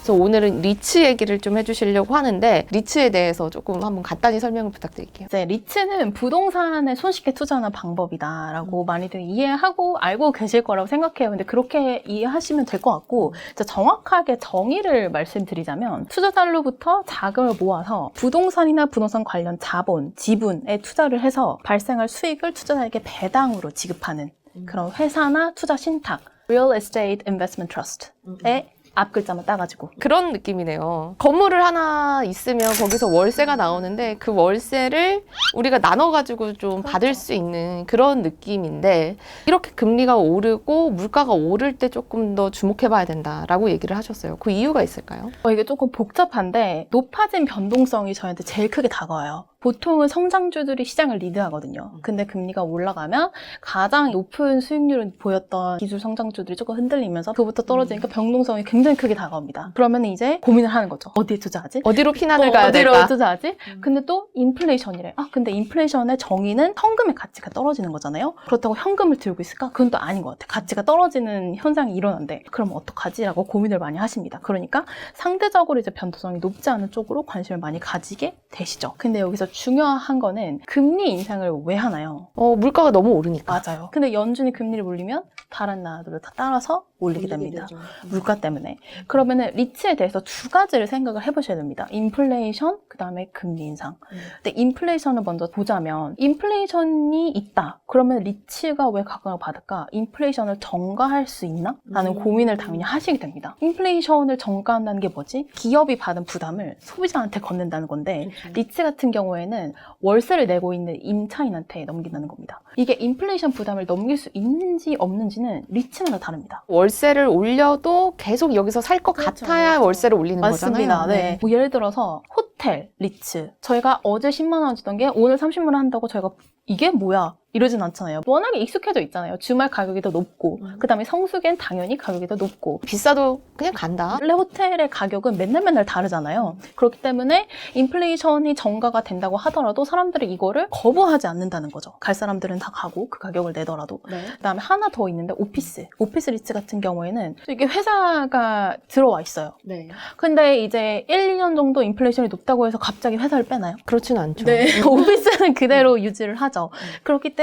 그래서 오늘은 리츠 얘기를 좀 해주시려고 하는데 리츠에 대해서 조금 한번 간단히 설명을 부탁드릴게요. 이제 리츠는 부동산에 손쉽게 투자하는 방법이다라고 많이들 이해하고 알고 계실 거라고 생각해요. 근데 그렇게 이해하시면 될 것 같고 이제 정확하게 정의를 말씀드리자면 투자자로부터 자금을 모아서 부동산이나 부동산 관련 자본, 지분에 투자를 해서 발생할 수익을 투자자에게 배당으로 지급하는 그런 회사나 투자 신탁, Real Estate Investment Trust의 앞글자만 따가지고 그런 느낌이네요. 건물을 하나 있으면 거기서 월세가 나오는데 그 월세를 우리가 나눠가지고 좀 받을 수 있는 그런 느낌인데 이렇게 금리가 오르고 물가가 오를 때 조금 더 주목해봐야 된다라고 얘기를 하셨어요. 그 이유가 있을까요? 이게 조금 복잡한데 높아진 변동성이 저희한테 제일 크게 다가와요. 보통은 성장주들이 시장을 리드하거든요. 근데 금리가 올라가면 가장 높은 수익률을 보였던 기술 성장주들이 조금 흔들리면서 그부터 떨어지니까 변동성이 굉장히 크게 다가옵니다. 그러면 이제 고민을 하는 거죠. 어디에 투자하지? 어디로 피난을 가야 어디로 될까? 투자하지? 근데 또 인플레이션이래. 근데 인플레이션의 정의는 현금의 가치가 떨어지는 거잖아요. 그렇다고 현금을 들고 있을까? 그건 또 아닌 것 같아. 가치가 떨어지는 현상이 일어난대. 그럼 어떡하지? 라고 고민을 많이 하십니다. 그러니까 상대적으로 이제 변동성이 높지 않은 쪽으로 관심을 많이 가지게 되시죠. 근데 여기서 중요한 거는 금리 인상을 왜 하나요? 물가가 너무 오르니까. 맞아요. 근데 연준이 금리를 올리면 다른 나라들을 다 따라서 올리게 됩니다. 되죠. 물가 때문에. 그러면은 리츠에 대해서 두 가지를 생각을 해보셔야 됩니다. 인플레이션, 그 다음에 금리 인상. 근데 인플레이션을 먼저 보자면 인플레이션이 있다. 그러면 리츠가 왜 각광을 받을까? 인플레이션을 전가할 수 있나? 라는 고민을 당연히 하시게 됩니다. 인플레이션을 전가한다는 게 뭐지? 기업이 받은 부담을 소비자한테 걷는다는 건데 리츠 같은 경우에는 월세를 내고 있는 임차인한테 넘긴다는 겁니다. 이게 인플레이션 부담을 넘길 수 있는지 없는지는 리츠마다 다릅니다. 월세를 올려도 계속 여기서 살 것 그렇죠, 같아야 그렇죠. 월세를 올리는 맞습니다. 거잖아요. 네. 뭐 예를 들어서 호텔 리츠. 저희가 어제 10만 원 주던 게 오늘 30만 원 한다고 저희가 이게 뭐야? 이러진 않잖아요. 워낙에 익숙해져 있잖아요. 주말 가격이 더 높고 그 다음에 성수기엔 당연히 가격이 더 높고 비싸도 그냥 간다. 원래 호텔의 가격은 맨날 다르잖아요. 그렇기 때문에 인플레이션이 전가가 된다고 하더라도 사람들이 이거를 거부하지 않는다는 거죠. 갈 사람들은 다 가고 그 가격을 내더라도. 네. 그다음에 하나 더 있는데 오피스 리츠 같은 경우에는 이게 회사가 들어와 있어요. 네. 근데 이제 1, 2년 정도 인플레이션이 높다고 해서 갑자기 회사를 빼나요? 그렇지는 않죠. 오피스는 그대로 유지를 하죠. 그렇기 때문에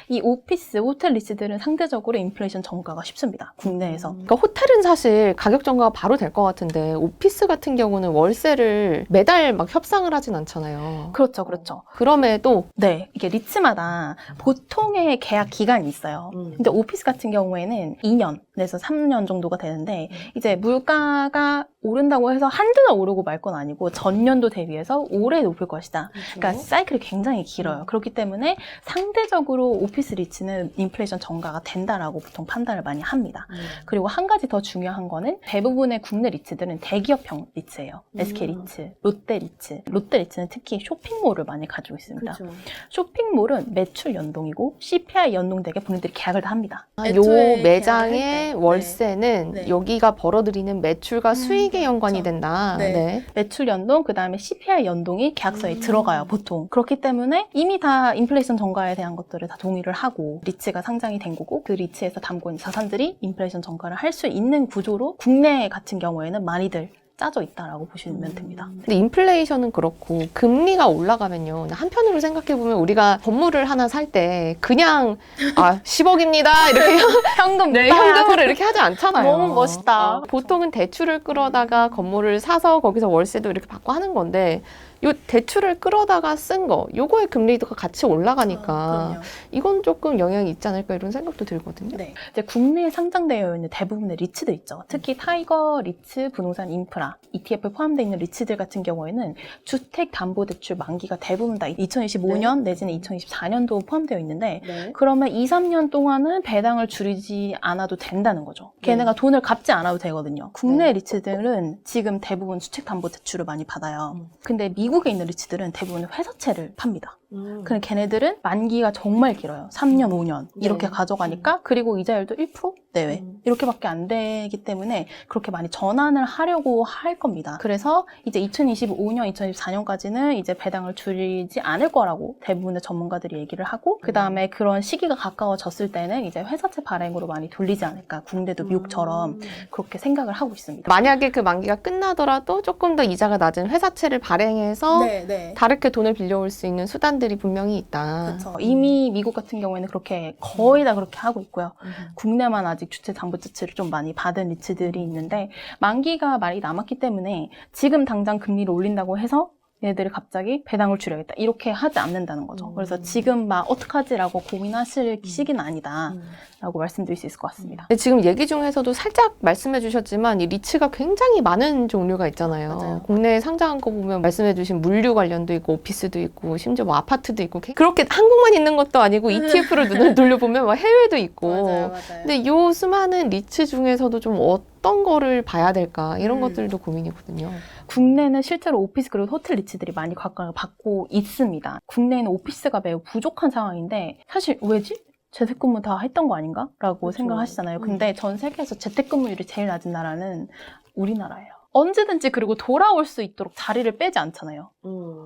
이 오피스, 호텔 리츠들은 상대적으로 인플레이션 전가가 쉽습니다. 국내에서. 그러니까 호텔은 사실 가격 전가가 바로 될 것 같은데 오피스 같은 경우는 월세를 매달 막 협상을 하진 않잖아요. 그렇죠. 그럼에도 네, 이게 리츠마다 보통의 계약 기간이 있어요. 근데 오피스 같은 경우에는 2년에서 3년 정도가 되는데 이제 물가가 오른다고 해서 한두 달 오르고 말 건 아니고 전년도 대비해서 오래 높을 것이다. 그러니까 사이클이 굉장히 길어요. 그렇기 때문에 상대적으로 오피스 리츠는 인플레이션 전가가 된다라고 보통 판단을 많이 합니다. 그리고 한 가지 더 중요한 거는 대부분의 국내 리츠들은 대기업형 리츠예요. SK 리츠, 롯데 리츠. 롯데 리츠는 특히 쇼핑몰을 많이 가지고 있습니다. 그렇죠. 쇼핑몰은 매출 연동이고 CPI 연동되게 본인들이 계약을 다 합니다. 요 애초에 매장의 계약할 때. 월세는 네. 여기가 벌어들이는 매출과 수익에 연관이 그렇죠. 된다. 네. 매출 연동, 그 다음에 CPI 연동이 계약서에 들어가요, 보통. 그렇기 때문에 이미 다 인플레이션 전가에 대한 것들을 다 동의를 하고 리츠가 상장이 된 거고 그 리츠에서 담고 있는 자산들이 인플레이션 전가를 할 수 있는 구조로 국내 같은 경우에는 많이들 짜져 있다라고 보시면 됩니다. 근데 인플레이션은 그렇고 금리가 올라가면요. 한편으로 생각해보면 우리가 건물을 하나 살 때 그냥 10억입니다. 이렇게 현금 현금으로 이렇게 하지 않잖아요. 너무 멋있다. 보통은 대출을 끌어다가 건물을 사서 거기서 월세도 이렇게 받고 하는 건데 요 대출을 끌어다가 쓴 거, 요거의 금리가 같이 올라가니까 그럼요. 이건 조금 영향이 있지 않을까 이런 생각도 들거든요. 네. 이제 국내에 상장되어 있는 대부분의 리츠들 있죠. 특히 타이거 리츠, 부동산 인프라, ETF에 포함되어 있는 리츠들 같은 경우에는 주택담보대출 만기가 대부분 다 2025년 내지는 2024년도 포함되어 있는데 네. 그러면 2, 3년 동안은 배당을 줄이지 않아도 된다는 거죠. 걔네가 돈을 갚지 않아도 되거든요. 국내 네. 리츠들은 지금 대부분 주택담보대출을 많이 받아요. 근데 미국에 있는 리츠들은 대부분 회사채를 팝니다. 근데 걔네들은 만기가 정말 길어요. 3년, 5년 이렇게 네. 가져가니까 그리고 이자율도 1% 내외 이렇게밖에 안 되기 때문에 그렇게 많이 전환을 하려고 할 겁니다. 그래서 이제 2025년, 2024년까지는 이제 배당을 줄이지 않을 거라고 대부분의 전문가들이 얘기를 하고 그 다음에 그런 시기가 가까워졌을 때는 이제 회사채 발행으로 많이 돌리지 않을까. 국내도 미국처럼 그렇게 생각을 하고 있습니다. 만약에 그 만기가 끝나더라도 조금 더 이자가 낮은 회사채를 발행해서 네. 다르게 돈을 빌려올 수 있는 수단들이 분명히 있다. 그렇죠. 이미 미국 같은 경우에는 그렇게 거의 다 그렇게 하고 있고요. 국내만 아직 주택담보대출을 좀 많이 받은 리츠들이 있는데 만기가 많이 남았기 때문에 지금 당장 금리를 올린다고 해서 얘네들이 갑자기 배당을 줄여야겠다 이렇게 하지 않는다는 거죠. 그래서 지금 막 어떡하지라고 고민하실 시기는 아니다라고 말씀드릴 수 있을 것 같습니다. 근데 지금 얘기 중에서도 살짝 말씀해 주셨지만 이 리츠가 굉장히 많은 종류가 있잖아요. 맞아요. 국내에 상장한 거 보면 말씀해 주신 물류 관련도 있고 오피스도 있고 심지어 뭐 아파트도 있고 그렇게 한국만 있는 것도 아니고 ETF를 눈을 돌려보면 막 해외도 있고 맞아요. 근데 이 수많은 리츠 중에서도 좀 어떤 거를 봐야 될까 이런 것들도 고민이거든요. 국내는 실제로 오피스 그리고 호텔 리츠들이 많이 각광을 받고 있습니다. 국내에는 오피스가 매우 부족한 상황인데 사실 왜지? 재택근무 다 했던 거 아닌가? 라고 그렇죠. 생각하시잖아요. 근데 전 세계에서 재택근무율이 제일 낮은 나라는 우리나라예요. 언제든지 그리고 돌아올 수 있도록 자리를 빼지 않잖아요.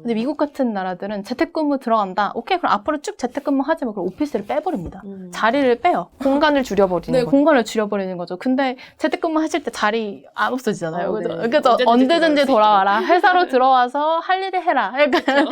근데 미국 같은 나라들은 재택근무 들어간다. 오케이, 그럼 앞으로 쭉 재택근무 하지만 그럼 오피스를 빼버립니다. 자리를 빼요. 공간을 줄여버리는 네, 거죠. 공간을 줄여버리는 거죠. 근데 재택근무 하실 때 자리 안 없어지잖아요. 네. 그죠? 언제든지 돌아와라. 회사로 들어와서 할 일을 해라. 약간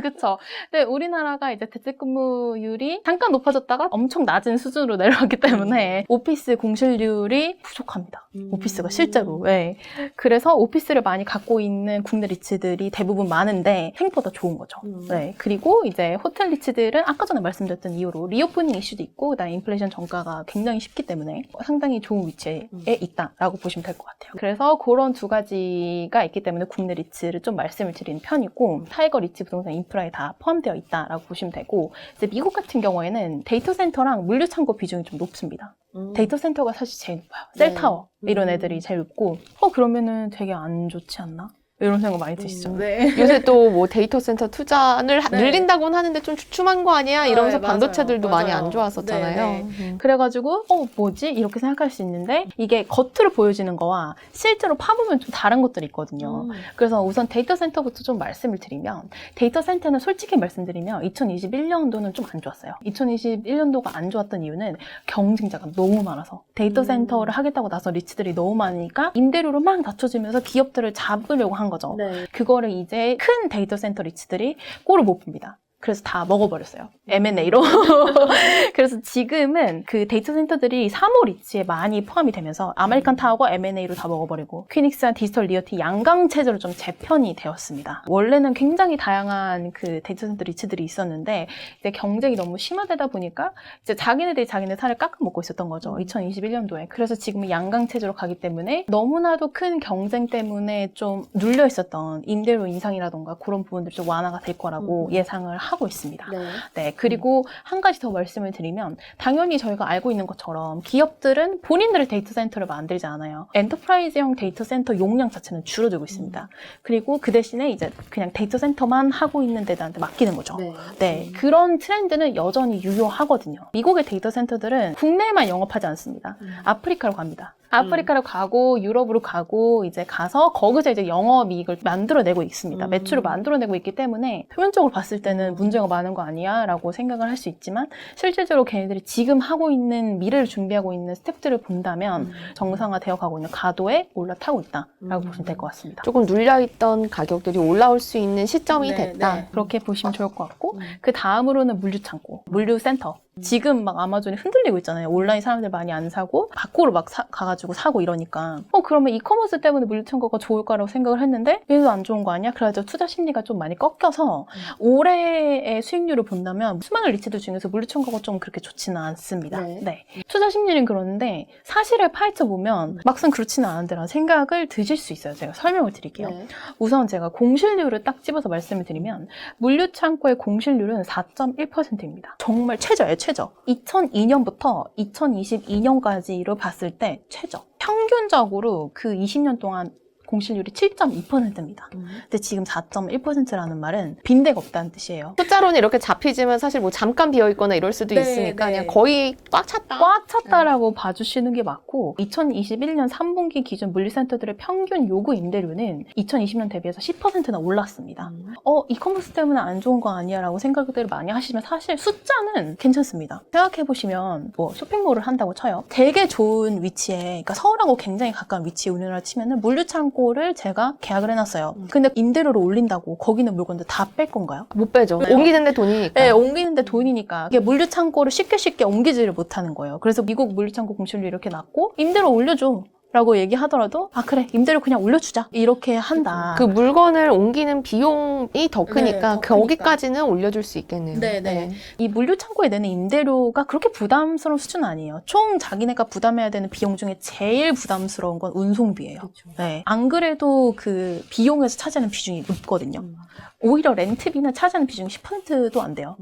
그쵸. 근데 우리나라가 이제 재택근무율이 잠깐 높아졌다가 엄청 낮은 수준으로 내려왔기 때문에 오피스 공실률이 부족합니다. 오피스가 실제로. 네. 그래서 오피스를 많이 갖고 있는 국내 리츠들이 대부분 많은데 생각보다 좋은 거죠. 네. 그리고 이제 호텔 리츠들은 아까 전에 말씀드렸던 이유로 리오프닝 이슈도 있고 그다음에 인플레이션 전가가 굉장히 쉽기 때문에 상당히 좋은 위치에 있다라고 보시면 될 것 같아요. 그래서 그런 두 가지가 있기 때문에 국내 리츠를 좀 말씀을 드리는 편이고 타이거 리츠 부동산 인프라에 다 포함되어 있다라고 보시면 되고 이제 미국 같은 경우에는 데이터 센터랑 물류 창고 비중이 좀 높습니다. 데이터 센터가 사실 제일 높아요. 셀타워 이런 애들이 제일 높고 그러면은 되게 안 좋지 않나? 이런 생각 많이 드시죠? 네. 요새 또 뭐 데이터 센터 투자를 네. 늘린다고는 하는데 좀 주춤한 거 아니야? 이러면서 네, 맞아요. 반도체들도 많이 맞아요. 안 좋았었잖아요. 네, 그래가지고 뭐지? 이렇게 생각할 수 있는데 이게 겉으로 보여지는 거와 실제로 파보면 좀 다른 것들이 있거든요. 그래서 우선 데이터 센터부터 좀 말씀을 드리면 데이터 센터는 솔직히 말씀드리면 2021년도는 좀 안 좋았어요. 2021년도가 안 좋았던 이유는 경쟁자가 너무 많아서 데이터 센터를 하겠다고 나서 리츠들이 너무 많으니까 임대료로 막 낮춰지면서 기업들을 잡으려고 한 거죠. 네. 그거를 이제 큰 데이터 센터 리츠들이 꼴을 못 봅니다. 그래서 다 먹어버렸어요. M&A로. 그래서 지금은 그 데이터 센터들이 3호 리츠에 많이 포함이 되면서 아메리칸 타워가 M&A로 다 먹어버리고 퀴닉스한 디지털 리얼티 양강 체제로 좀 재편이 되었습니다. 원래는 굉장히 다양한 그 데이터 센터 리츠들이 있었는데 이제 경쟁이 너무 심화되다 보니까 이제 자기네들이 자기네 살을 깎아먹고 있었던 거죠. 2021년도에. 그래서 지금은 양강 체제로 가기 때문에 너무나도 큰 경쟁 때문에 좀 눌려 있었던 임대료 인상이라던가 그런 부분들이 좀 완화가 될 거라고 예상을 하고 있습니다. 네, 그리고 한 가지 더 말씀을 드리면 당연히 저희가 알고 있는 것처럼 기업들은 본인들의 데이터 센터를 만들지 않아요. 엔터프라이즈형 데이터 센터 용량 자체는 줄어들고 있습니다. 그리고 그 대신에 이제 그냥 데이터 센터만 하고 있는 데들한테 맡기는 거죠. 네, 그런 트렌드는 여전히 유효하거든요. 미국의 데이터 센터들은 국내에만 영업하지 않습니다. 아프리카로 갑니다. 아프리카로 가고 유럽으로 가고 이제 가서 거기서 이제 영업이익을 만들어내고 있습니다. 매출을 만들어내고 있기 때문에 표면적으로 봤을 때는 문제가 많은 거 아니야? 라고 생각을 할 수 있지만 실질적으로 걔네들이 지금 하고 있는 미래를 준비하고 있는 스텝들을 본다면 정상화되어 가고 있는 가도에 올라타고 있다라고 보시면 될 것 같습니다. 조금 눌려있던 가격들이 올라올 수 있는 시점이 됐다. 네. 그렇게 보시면 좋을 것 같고 그 다음으로는 물류창고, 물류센터. 지금 막 아마존이 흔들리고 있잖아요. 온라인 사람들 많이 안 사고 밖으로 막 가가지고 사고 이러니까 그러면 이커머스 때문에 물류창고가 좋을까라고 생각을 했는데 얘도 안 좋은 거 아니야? 그래서 투자 심리가 좀 많이 꺾여서 올해의 수익률을 본다면 수많은 리츠들 중에서 물류창고가 좀 그렇게 좋지는 않습니다. 네. 투자 심리는 그러는데 사실을 파헤쳐 보면 막상 그렇지는 않은데라는 생각을 드실 수 있어요. 제가 설명을 드릴게요. 우선 제가 공실률을 딱 집어서 말씀을 드리면 물류창고의 공실률은 4.1%입니다. 정말 최저예요. 최저. 2002년부터 2022년까지로 봤을 때 최저. 평균적으로 그 20년 동안 공실률이 7.2%입니다. 근데 지금 4.1%라는 말은 빈대가 없다는 뜻이에요. 숫자로는 이렇게 잡히지만 사실 뭐 잠깐 비어 있거나 이럴 수도 네, 있으니까 네. 그냥 거의 꽉 찼다. 꽉 찼다라고 봐주시는 게 맞고 2021년 3분기 기준 물류센터들의 평균 요구 임대료는 2020년 대비해서 10%나 올랐습니다. 이커머스 때문에 안 좋은 거 아니야 라고 생각들을 많이 하시면 사실 숫자는 괜찮습니다. 생각해보시면 뭐 쇼핑몰을 한다고 쳐요. 되게 좋은 위치에, 그러니까 서울하고 굉장히 가까운 위치에 운영을 치면은 물류창고를 제가 계약을 해놨어요. 근데 임대료를 올린다고 거기는 물건들 다 뺄 건가요? 못 빼죠. 네. 옮기는데 돈이니까. 네, 옮기는데 돈이니까 이게 물류창고를 쉽게 옮기지를 못하는 거예요. 그래서 미국 물류창고 공실률이 이렇게 낮고 임대료 올려줘 라고 얘기하더라도 아 그래 임대료 그냥 올려주자 이렇게 한다. 그 물건을 옮기는 비용이 더 크니까 더 크니까. 거기까지는 올려줄 수 있겠네요. 네. 이 물류창고에 내는 임대료가 그렇게 부담스러운 수준은 아니에요. 총 자기네가 부담해야 되는 비용 중에 제일 부담스러운 건 운송비예요. 그렇죠. 네. 안 그래도 그 비용에서 차지하는 비중이 높거든요. 오히려 렌트비는 차지하는 비중이 10%도 안 돼요.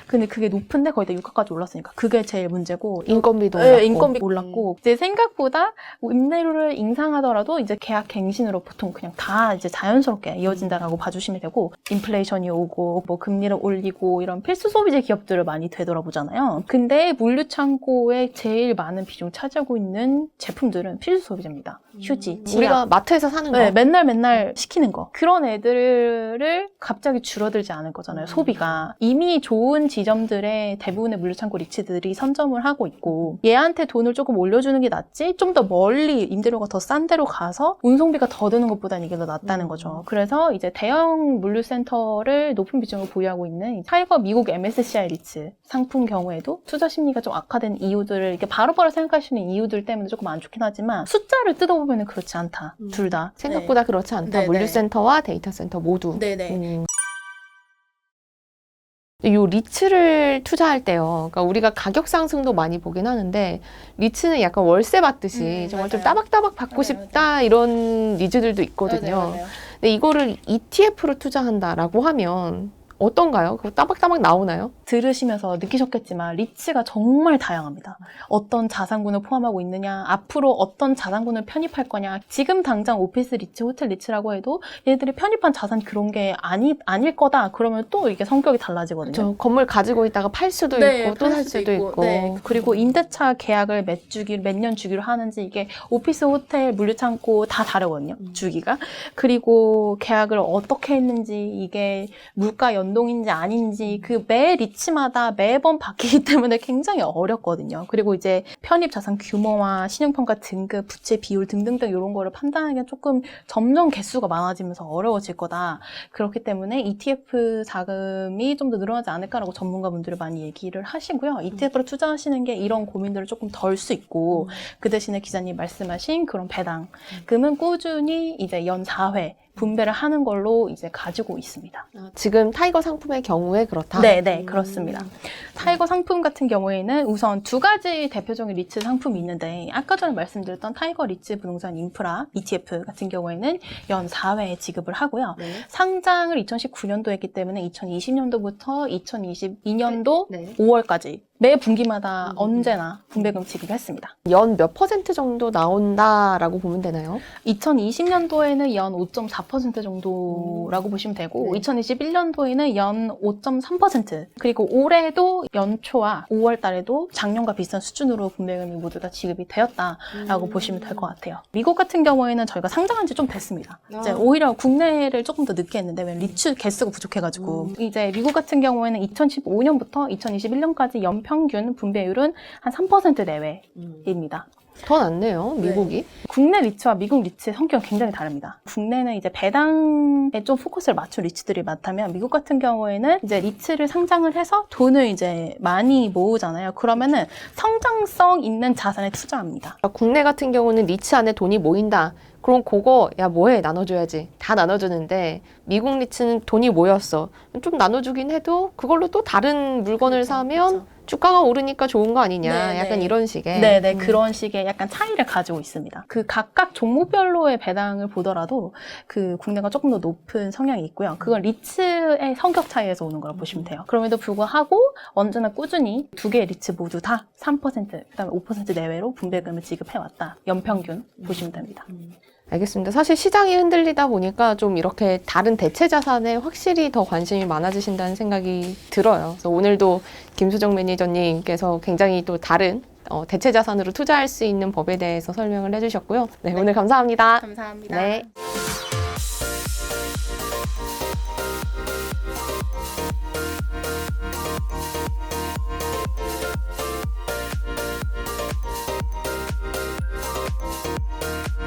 근데 그게 높은데 거의 다 유가까지 올랐으니까 그게 제일 문제고. 인건비도 네, 올랐고. 인건비 올랐고 이제 생각보다 임대료를 인상하더라도 이제 계약 갱신으로 보통 그냥 다 이제 자연스럽게 이어진다라고 봐주시면 되고 인플레이션이 오고 뭐 금리를 올리고 이런 필수 소비재 기업들을 많이 되돌아보잖아요. 근데 물류창고에 제일 많은 비중 차지하고 있는 제품들은 필수 소비재입니다. 휴지, 치약. 우리가 마트에서 사는 거. 네, 맨날 시키는 거. 그런 애들을 갑자기 줄어들지 않을 거잖아요, 소비가. 이미 좋은 지점들의 대부분의 물류창고 리츠들이 선점을 하고 있고, 얘한테 돈을 조금 올려주는 게 낫지, 좀 더 멀리 임대료가 더 싼 데로 가서 운송비가 더 드는 것보다는 이게 더 낫다는 거죠. 그래서 이제 대형 물류센터를 높은 비중을 보유하고 있는 타이거 미국 MSCI 리츠 상품 경우에도 투자 심리가 좀 악화된 이유들을 이렇게 바로바로 생각하시는 이유들 때문에 조금 안 좋긴 하지만 숫자를 뜯어보면 그렇지 않다. 둘 다. 생각보다 그렇지 않다. 네, 물류센터와 데이터 센터 모두. 네네. 이 리츠를 투자할 때요. 그러니까 우리가 가격 상승도 많이 보긴 하는데 리츠는 약간 월세 받듯이 정말 좀 맞아요. 따박따박 받고 싶다 이런 니즈들도 있거든요. 맞아요. 근데 이거를 ETF로 투자한다라고 하면 어떤가요? 그거 따박따박 나오나요? 들으시면서 느끼셨겠지만 리츠가 정말 다양합니다. 어떤 자산군을 포함하고 있느냐, 앞으로 어떤 자산군을 편입할 거냐, 지금 당장 오피스 리츠, 호텔 리츠라고 해도 얘들이 편입한 자산 그런 게 아닐 거다. 그러면 또 이게 성격이 달라지거든요. 저 건물 가지고 있다가 팔 수도 있고 또 살 수도 있고. 네. 그리고 임대차 계약을 몇 년 주기로 하는지 이게 오피스, 호텔, 물류창고 다 다르거든요. 주기가. 그리고 계약을 어떻게 했는지 이게 물가 연동인지 아닌지 그 매 리츠마다 매번 바뀌기 때문에 굉장히 어렵거든요. 그리고 이제 편입 자산 규모와 신용평가 등급, 부채 비율 등등등 이런 거를 판단하기가 조금 점점 개수가 많아지면서 어려워질 거다. 그렇기 때문에 ETF 자금이 좀 더 늘어나지 않을까라고 전문가분들이 많이 얘기를 하시고요. ETF로 투자하시는 게 이런 고민들을 조금 덜 수 있고 그 대신에 기자님 말씀하신 그런 배당금은 꾸준히 이제 연 4회 분배를 하는 걸로 이제 가지고 있습니다. 지금 타이거 상품의 경우에 그렇다? 네, 그렇습니다. 타이거 상품 같은 경우에는 우선 두 가지 대표적인 리츠 상품이 있는데 아까 전에 말씀드렸던 타이거 리츠 부동산 인프라 ETF 같은 경우에는 연 4회 지급을 하고요. 상장을 2019년도 했기 때문에 2020년도부터 2022년도 5월까지 매 분기마다 언제나 분배금 지급했습니다. 연 몇 퍼센트 정도 나온다라고 보면 되나요? 2020년도에는 연 5.4% 정도라고 보시면 되고 2021년도에는 연 5.3% 그리고 올해도 연초와 5월 달에도 작년과 비슷한 수준으로 분배금이 모두 다 지급이 되었다라고 보시면 될 것 같아요. 미국 같은 경우에는 저희가 상장한 지 좀 됐습니다. 이제 오히려 국내를 조금 더 늦게 했는데 왜 리츠 개수가 부족해가지고 이제 미국 같은 경우에는 2015년부터 2021년까지 연평균 분배율은 한 3% 내외입니다. 더 낫네요, 미국이. 국내 리츠와 미국 리츠의 성격은 굉장히 다릅니다. 국내는 이제 배당에 좀 포커스를 맞춘 리츠들이 많다면 미국 같은 경우에는 이제 리츠를 상장을 해서 돈을 이제 많이 모으잖아요. 그러면은 성장성 있는 자산에 투자합니다. 국내 같은 경우는 리츠 안에 돈이 모인다. 그럼 그거 야 뭐해 나눠줘야지 다 나눠주는데 미국 리츠는 돈이 모였어 좀 나눠주긴 해도 그걸로 또 다른 물건을 사면 주가가 오르니까 좋은 거 아니냐 약간 이런 식의 네네 그런 식의 약간 차이를 가지고 있습니다. 그 각각 종목별로의 배당을 보더라도 그 국내가 조금 더 높은 성향이 있고요. 그건 리츠의 성격 차이에서 오는 거라고 보시면 돼요. 그럼에도 불구하고 언제나 꾸준히 두 개의 리츠 모두 다 3% 그다음에 5% 내외로 분배금을 지급해왔다. 연평균 보시면 됩니다. 알겠습니다. 사실 시장이 흔들리다 보니까 좀 이렇게 다른 대체 자산에 확실히 더 관심이 많아지신다는 생각이 들어요. 그래서 오늘도 김수정 매니저님께서 굉장히 또 다른 대체 자산으로 투자할 수 있는 법에 대해서 설명을 해주셨고요. 네, 오늘 감사합니다. 감사합니다. 네.